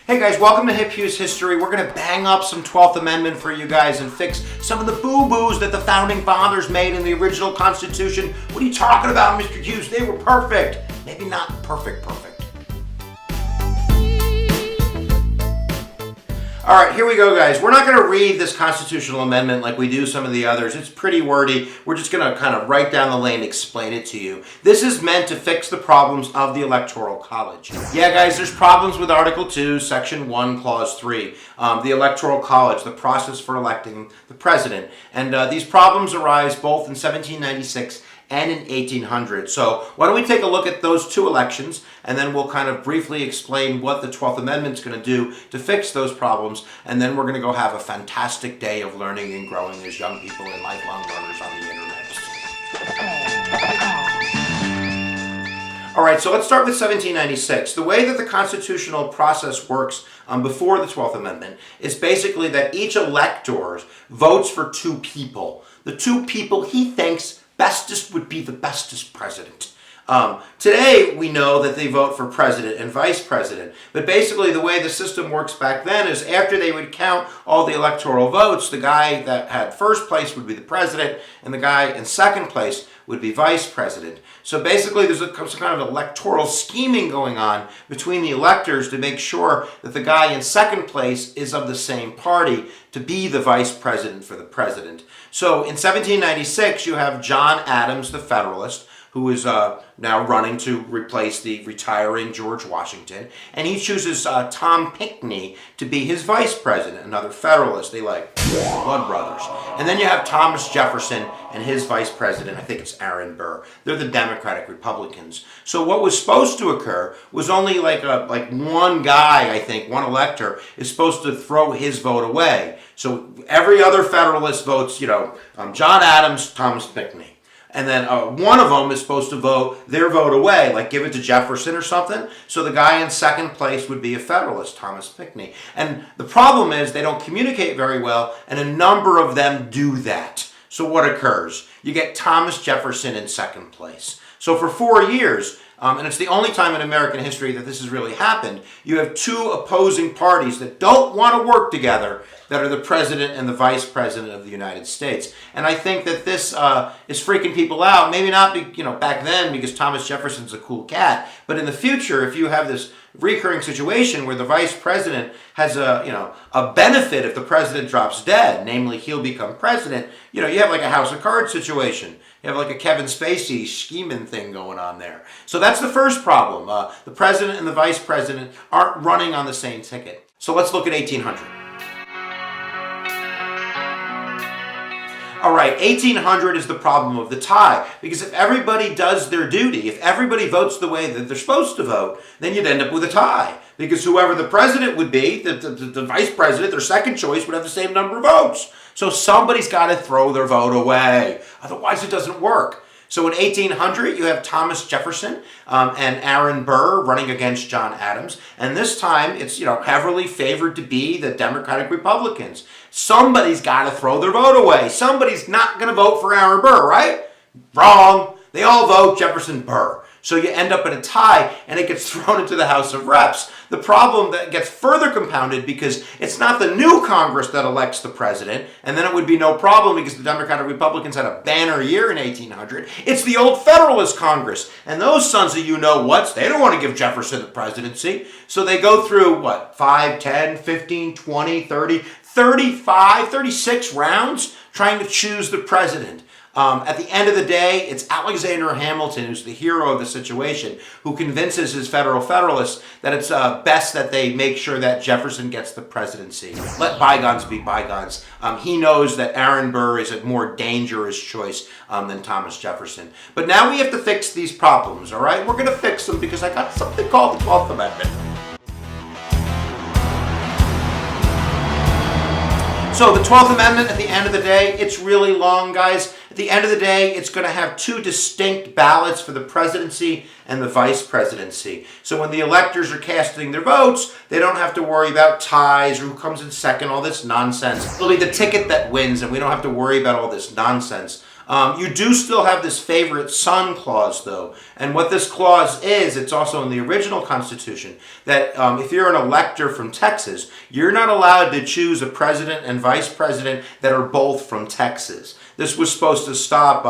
Hey guys, welcome to Hip Hughes History. We're going to bang up some 12th Amendment for you guys and fix some of the boo-boos that the Founding Fathers made in the original Constitution. What are you talking about, Mr. Hughes? They were perfect. Maybe not perfect. All right, here we go, guys. We're not going to read this constitutional amendment like we do some of the others. It's pretty wordy. We're just going to kind of right down the lane explain it to you. This is meant to fix the problems of the Electoral College. Yeah, guys, there's problems with Article 2, Section 1, Clause 3, the Electoral College, the process for electing the president. And these problems arise both in 1796 and in 1800. So why don't we take a look at those two elections, and then we'll kind of briefly explain what the 12th Amendment's going to do to fix those problems, and then we're going to go have a fantastic day of learning and growing as young people and lifelong learners on the internet. All right, so let's start with 1796. The way that the constitutional process works before the 12th Amendment is basically that each elector votes for two people. The two people he thinks bestest would be the bestest president. Today, we know that they vote for president and vice president. But basically, the way the system works back then is after they would count all the electoral votes, the guy that had first place would be the president, and the guy in second place would be vice president. So basically, there's some kind of electoral scheming going on between the electors to make sure that the guy in second place is of the same party to be the vice president for the president. So in 1796, you have John Adams, the Federalist, who is now running to replace the retiring George Washington. And he chooses Tom Pinckney to be his vice president, another Federalist. They like blood brothers. And then you have Thomas Jefferson and his vice president, I think it's Aaron Burr. They're the Democratic Republicans. So what was supposed to occur was only like one guy, I think, one elector, is supposed to throw his vote away. So every other Federalist votes, John Adams, Thomas Pinckney. And then one of them is supposed to vote their vote away, like give it to Jefferson or something. So the guy in second place would be a Federalist, Thomas Pinckney. And the problem is they don't communicate very well, and a number of them do that. So what occurs? You get Thomas Jefferson in second place. So for 4 years, and it's the only time in American history that this has really happened, you have two opposing parties that don't want to work together that are the president and the vice president of the United States. And I think that this is freaking people out. Maybe not back then because Thomas Jefferson's a cool cat, but in the future, if you have this recurring situation where the vice president has a benefit if the president drops dead, namely he'll become president, you have like a House of Cards situation. You have like a Kevin Spacey scheming thing going on there. So that's the first problem. The president and the vice president aren't running on the same ticket. So let's look at 1800. All right, 1800 is the problem of the tie, because if everybody does their duty, if everybody votes the way that they're supposed to vote, then you'd end up with a tie, because whoever the president would be, the vice president, their second choice, would have the same number of votes. So somebody's got to throw their vote away, otherwise it doesn't work. So in 1800, you have Thomas Jefferson and Aaron Burr running against John Adams. And this time, it's heavily favored to be the Democratic Republicans. Somebody's got to throw their vote away. Somebody's not going to vote for Aaron Burr, right? Wrong. They all vote Jefferson Burr. So you end up in a tie, and it gets thrown into the House of Reps. The problem that gets further compounded because it's not the new Congress that elects the president, and then it would be no problem because the Democratic Republicans had a banner year in 1800. It's the old Federalist Congress, and those sons of you-know-whats, they don't want to give Jefferson the presidency. So they go through, 5, 10, 15, 20, 30, 35, 36 rounds trying to choose the president. At the end of the day, it's Alexander Hamilton, who's the hero of the situation, who convinces his Federalists that it's best that they make sure that Jefferson gets the presidency. Let bygones be bygones. He knows that Aaron Burr is a more dangerous choice than Thomas Jefferson. But now we have to fix these problems, all right? We're going to fix them because I got something called the 12th Amendment. So the 12th Amendment, at the end of the day, it's really long, guys. At the end of the day, it's going to have two distinct ballots for the presidency and the vice presidency. So when the electors are casting their votes, they don't have to worry about ties or who comes in second, all this nonsense. It'll be the ticket that wins, and we don't have to worry about all this nonsense. You do still have this favorite son clause, though. And what this clause is, it's also in the original Constitution, that if you're an elector from Texas, you're not allowed to choose a president and vice president that are both from Texas. This was supposed to stop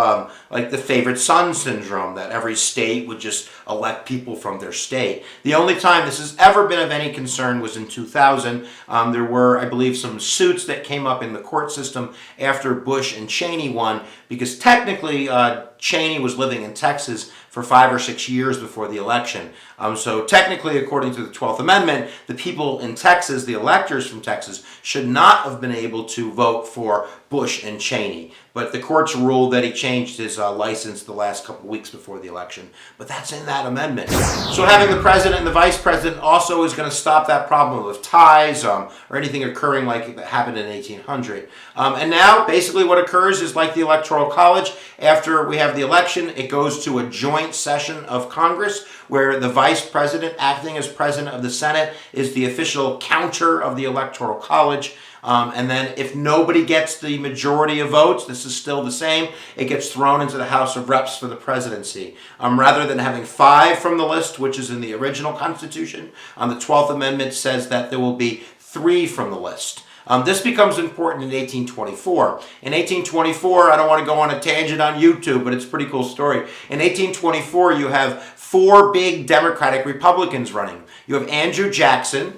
like the favorite son syndrome, that every state would just elect people from their state. The only time this has ever been of any concern was in 2000. There were, I believe, some suits that came up in the court system after Bush and Cheney won, because technically Cheney was living in Texas for 5 or 6 years before the election. So technically, according to the 12th Amendment, the people in Texas, the electors from Texas, should not have been able to vote for Bush and Cheney. But the courts ruled that he changed his license the last couple of weeks before the election. But that's in that amendment. So having the president and the vice president also is going to stop that problem of ties or anything occurring like that happened in 1800. And now, basically what occurs is like the Electoral College. After we have the election, it goes to a joint session of Congress where the vice president, acting as president of the Senate, is the official counter of the Electoral College. And then if nobody gets the majority of votes, this is still the same, it gets thrown into the House of Reps for the presidency. Rather than having 5 from the list, which is in the original Constitution, the 12th Amendment says that there will be 3 from the list. This becomes important in 1824. In 1824, I don't want to go on a tangent on YouTube, but it's a pretty cool story. In 1824, you have 4 big Democratic Republicans running. You have Andrew Jackson,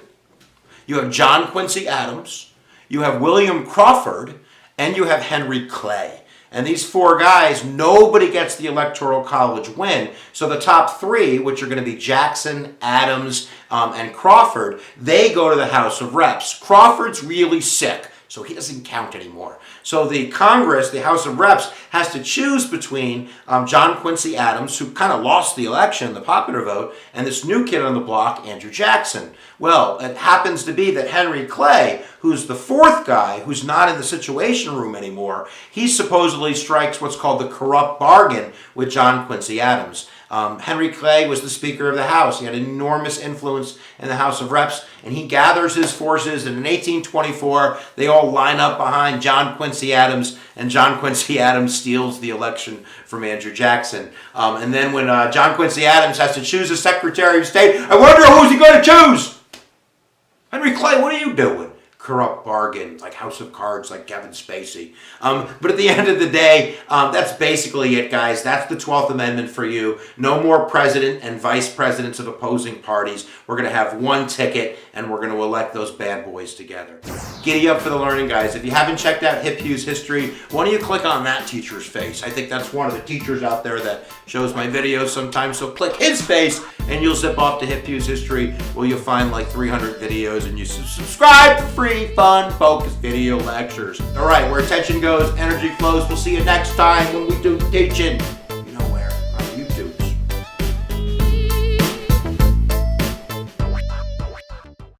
you have John Quincy Adams, you have William Crawford, and you have Henry Clay. And these 4 guys, nobody gets the Electoral College win. So the top 3, which are going to be Jackson, Adams, and Crawford, they go to the House of Reps. Crawford's really sick, so he doesn't count anymore. So the Congress, the House of Reps, has to choose between John Quincy Adams, who kind of lost the election, the popular vote, and this new kid on the block, Andrew Jackson. Well, it happens to be that Henry Clay, who's the 4th guy, who's not in the Situation Room anymore, he supposedly strikes what's called the corrupt bargain with John Quincy Adams. Henry Clay was the Speaker of the House. He had enormous influence in the House of Reps, and he gathers his forces, and in 1824, they all line up behind John Quincy Adams, and John Quincy Adams steals the election from Andrew Jackson. And then when John Quincy Adams has to choose a Secretary of State, I wonder who's he going to choose? Henry Clay, what are you doing? Corrupt bargain, like House of Cards, like Kevin Spacey. But at the end of the day, that's basically it, guys. That's the 12th Amendment for you. No more president and vice presidents of opposing parties. We're going to have one ticket, and we're going to elect those bad boys together. Giddy up for the learning, guys. If you haven't checked out Hip Hugh's history, why don't you click on that teacher's face? I think that's one of the teachers out there that shows my videos sometimes. So click his face, and you'll zip off to Hip Hugh's history, where you'll find like 300 videos, and you subscribe for free. Fun, focused video lectures. All right, where attention goes, energy flows. We'll see you next time when we do teaching.